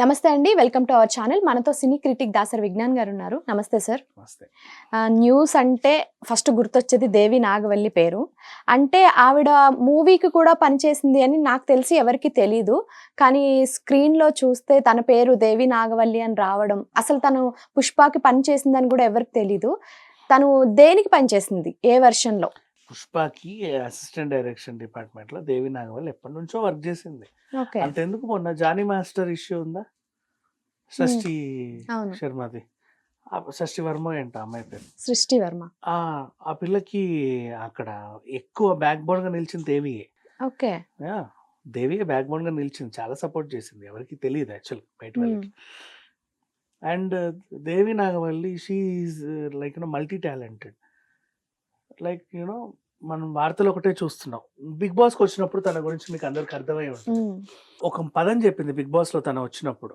నమస్తే అండి. Welcome to our channel. మనతో సినీ క్రిటిక్ దాసరి విజ్ఞాన్ గారు ఉన్నారు. నమస్తే సార్. నమస్తే. న్యూస్ అంటే ఫస్ట్ గుర్తొచ్చేది దేవి నాగవల్లి పేరు. అంటే ఆవిడ మూవీకి కూడా పనిచేసింది అని నాకు తెలిసి ఎవరికీ తెలీదు. కానీ స్క్రీన్‌లో చూస్తే తన పేరు దేవి నాగవల్లి అని రావడం, అసలు తను పుష్పకి పనిచేసిందని కూడా ఎవరికీ తెలీదు. తను దేనికి పనిచేసింది? ఏ వెర్షన్‌లో? పుష్పకి అసిస్టెంట్ డైరెక్షన్ డిపార్ట్మెంట్లో దేవి నాగవల్లి ఎప్పటి నుంచో వర్క్ చేసింది. ఓకే. అంతెందుకు మొన్న జానీ మాస్టర్ ఇష్యూ ఉందా, షష్ఠి అవును. శర్మది, షష్ఠి వర్మ ఏంట అమ్మాయి పేరు, సృష్టి వర్మ. ఆ పిల్లకి అక్కడ ఎక్కువ బ్యాక్ బోన్ గా నిలిచింది దేవియే. ఓకే. దేవియే బ్యాక్ బోన్ గా నిలిచింది, చాలా సపోర్ట్ చేసింది. ఎవరికి తెలియదు యాక్చువల్ బయట వాళ్ళకి. And Devi Nagavalli she is like multi talented. Like మనం వార్తలు ఒకటే చూస్తున్నాం. బిగ్ బాస్కి వచ్చినప్పుడు తన గురించి మీకు అందరికి అర్థమై ఉంటుంది. ఒక పదం చెప్పింది బిగ్ బాస్లో తను వచ్చినప్పుడు,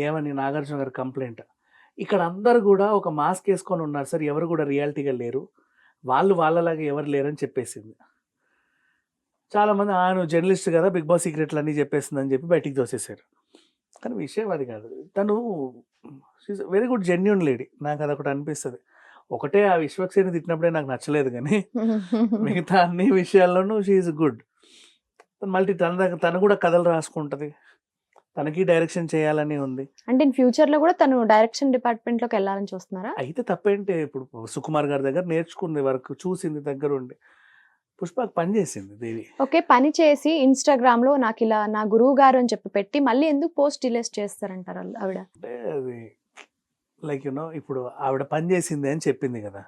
ఏమని, నాగార్జున గారి కంప్లైంట్, ఇక్కడ అందరు కూడా ఒక మాస్క్ వేసుకొని ఉన్నారు సార్, ఎవరు కూడా రియాలిటీగా లేరు, వాళ్ళు వాళ్ళలాగా ఎవరు లేరని చెప్పేసింది. చాలామంది నువ్వు జర్నలిస్ట్ కదా, బిగ్ బాస్ సీక్రెట్లు అన్నీ చెప్పేసింది అని చెప్పి బయటికి తోసేశారు. కానీ విషయం అది కాదు. తను she's very good genuine lady. నాకు అదొకటి అనిపిస్తుంది. ఒకటే ఆ విశ్వక్సేని తిట్టినప్పుడే నాకు నచ్చలేదు, కానీ మిగతా అన్ని విషయాల్లోనూ షీఈ్ గుడ్. మళ్ళీ తను కూడా కథలు రాసుకుంటుంది, తనకి డైరెక్షన్ చేయాలని ఉంది. అంటే ఇన్ ఫ్యూచర్ లో కూడా తను డైరెక్షన్ డిపార్ట్మెంట్ లోకి వెళ్ళాలని చూస్తున్నారా? అయితే తప్పేంటి, ఇప్పుడు సుకుమార్ గారి దగ్గర నేర్చుకుంది, వరకు చూసింది దగ్గరుండి. పుష్పకి పని చేసింది దేవి. ఓకే. పని చేసి ఇన్స్టాగ్రామ్ లో నాకు ఇలా నా గురువు గారు అని చెప్పి పెట్టి మళ్ళీ ఎందుకు పోస్ట్ డిలీట్ చేస్తారంటారు ఆవిడ? అంటే అది లైక్ ఇప్పుడు ఆవిడ పని చేసింది అని చెప్పింది కదా,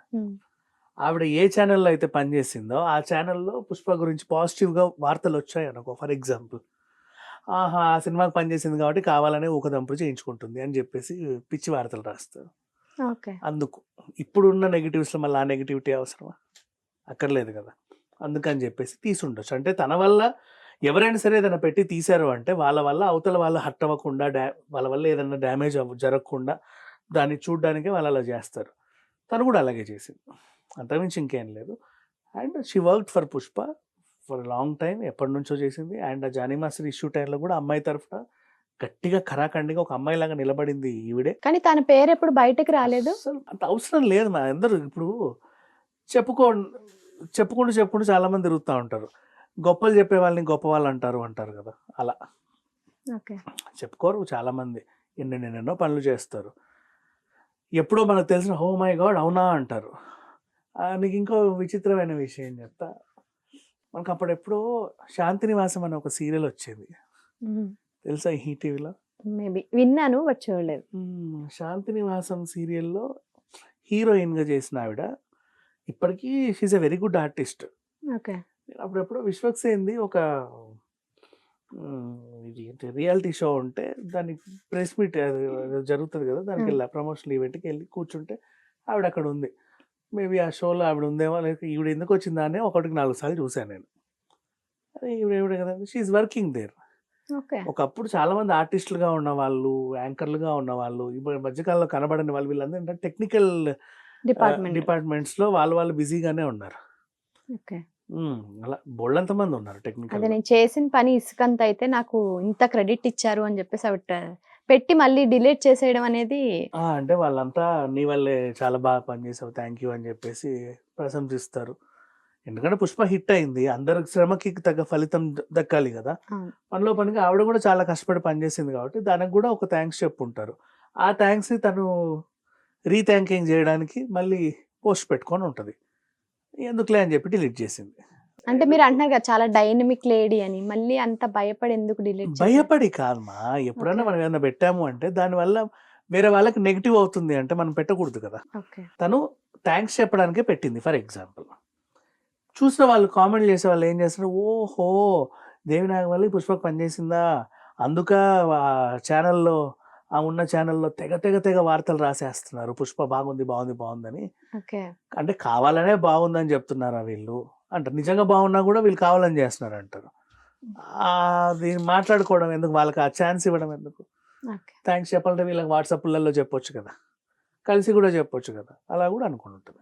ఆవిడ ఏ ఛానల్లో అయితే పని చేసిందో ఆ ఛానల్లో పుష్ప గురించి పాజిటివ్గా వార్తలు వచ్చాయి అనుకో. ఫర్ ఎగ్జాంపుల్, ఆ సినిమాకి పనిచేసింది కాబట్టి కావాలనే ఊకదంపుడు చేయించుకుంటుంది అని చెప్పేసి పిచ్చి వార్తలు రాస్తారు. ఓకే. అందుకు ఇప్పుడున్న నెగిటివ్స్లో మళ్ళీ ఆ నెగిటివిటీ అవసరమా? అక్కర్లేదు కదా. అందుకని చెప్పేసి తీసుండొచ్చు. అంటే తన వల్ల ఎవరైనా సరే ఏదైనా పెట్టి తీశారు అంటే వాళ్ళ వల్ల అవతల వాళ్ళు హర్ట్ అవ్వకుండా, వాళ్ళ వల్ల ఏదైనా డ్యామేజ్ జరగకుండా దాన్ని చూడడానికే వాళ్ళు అలా చేస్తారు. తను కూడా అలాగే చేసింది, అంతకుమించి ఇంకేం లేదు. And she worked for Pushpa for long time, ఎప్పటి నుంచో చేసింది. అండ్ ఆ జానీ మాస్టర్ ఇష్యూ టైంలో కూడా అమ్మాయి తరఫున గట్టిగా ఖరాఖండిగా ఒక అమ్మాయిలాగా నిలబడింది ఈవిడే. కానీ తన పేరు ఎప్పుడు బయటకు రాలేదు. అసలు అంత అవసరం లేదు. మా అందరూ ఇప్పుడు చెప్పుకుంటూ చాలా మంది తిరుగుతూ ఉంటారు. గొప్పలు చెప్పే వాళ్ళని గొప్ప వాళ్ళు అంటారు కదా, అలా చెప్పుకోరు చాలా మంది. ఎన్నెన్నెన్నో పనులు చేస్తారు. ఎప్పుడో మనకు తెలిసిన హో మై గాడ్ అవునా అంటారు. నీకు ఇంకో విచిత్రమైన విషయం చెప్తా. మనకు అప్పుడెప్పుడో శాంతినివాసం అనే ఒక సీరియల్ వచ్చేది, తెలుసా ఈ టీవీలో? మేబీ విన్నాను, బట్ చూడలేదు. శాంతినివాసం సీరియల్లో హీరోయిన్గా చేసిన ఆవిడ ఇప్పటికీ she's a very good artist. Okay. అప్పుడెప్పుడో విశ్వక్సేన్ది ఒక రియాలిటీ షో ఉంటే దానికి ప్రెస్ మీట్ జరుగుతుంది కదా, దానికి వెళ్ళి ప్రమోషనల్ ఈవెంట్కి వెళ్ళి కూర్చుంటే ఆవిడ అక్కడ ఉంది. మేబీ ఆ షోలో ఆవిడ ఉందేమో, లేక ఈవిడ ఎందుకు వచ్చిందా అని 1-4 సార్లు చూశాను నేను. అదే ఈవిడ కదా, షీఈ్ వర్కింగ్ దేర్. ఒకప్పుడు చాలా మంది ఆర్టిస్టులుగా ఉన్నవాళ్ళు, యాంకర్లుగా ఉన్నవాళ్ళు, ఇప్పుడు మధ్యకాలంలో కనబడని వాళ్ళు, వీళ్ళందరూ ఏంటంటే టెక్నికల్ డిపార్ట్మెంట్స్లో వాళ్ళు బిజీగానే ఉన్నారు. అలా బోల్డంత మంది ఉన్నారు టెక్నికల్. అదే నేను చేసిన పని ఇసుకంత అయితే నాకు ఇంత క్రెడిట్ ఇచ్చారు అని చెప్పేసి ఆవిడ పెట్టి మళ్ళీ డిలీట్ చేసేయడం అనేది, అంటే వాళ్ళంతా నీ వల్లే చాలా బాగా పనిచేసావు, థ్యాంక్ యూ అని చెప్పేసి ప్రశంసిస్తారు. ఎందుకంటే పుష్ప హిట్ అయింది, అందరి శ్రమకి తగ్గ ఫలితం దక్కాలి కదా. పనిలో పనిగా ఆవిడ కూడా చాలా కష్టపడి పనిచేసింది కాబట్టి దానికి కూడా ఒక థ్యాంక్స్ చెప్పుంటారు. ఆ థ్యాంక్స్ తను రీథ్యాంకింగ్ చేయడానికి మళ్ళీ పోస్ట్ పెట్టుకొని ఉంటుంది. ఎందుకులే అని చెప్పి డిలీట్ చేసింది. అంటే మీరు అంటున్నారు కదా చాలా డైనమిక్ లేడీ అని, మళ్ళీ అంత భయపడి ఎందుకు డిలీట్? భయపడి కాదమ్మా, ఎప్పుడైనా మనం ఏదైనా పెట్టాము అంటే దానివల్ల వేరే వాళ్ళకి నెగిటివ్ అవుతుంది అంటే మనం పెట్టకూడదు కదా. తను థ్యాంక్స్ చెప్పడానికే పెట్టింది. ఫర్ ఎగ్జాంపుల్, చూసిన వాళ్ళు కామెంట్ చేసే వాళ్ళు ఏం చేస్తారు, ఓహో దేవి నాగవల్లి పుష్పకు పనిచేసిందా, అందుక ఛానల్లో ఉన్న ఛానల్లో తెగ వార్తలు రాసేస్తున్నారు, పుష్ప బాగుందని. అంటే కావాలనే బాగుందని చెప్తున్నారా వీళ్ళు అంటారు. నిజంగా బాగున్నా కూడా వీళ్ళు కావాలని చేస్తున్నారు అంటారు. దీన్ని మాట్లాడుకోవడం ఎందుకు, వాళ్ళకి ఆ ఛాన్స్ ఇవ్వడం ఎందుకు? థ్యాంక్స్ చెప్పాలంటే వీళ్ళకి వాట్సాప్లలో చెప్పొచ్చు కదా, కలిసి కూడా చెప్పొచ్చు కదా, అలా కూడా అనుకుంటుంది.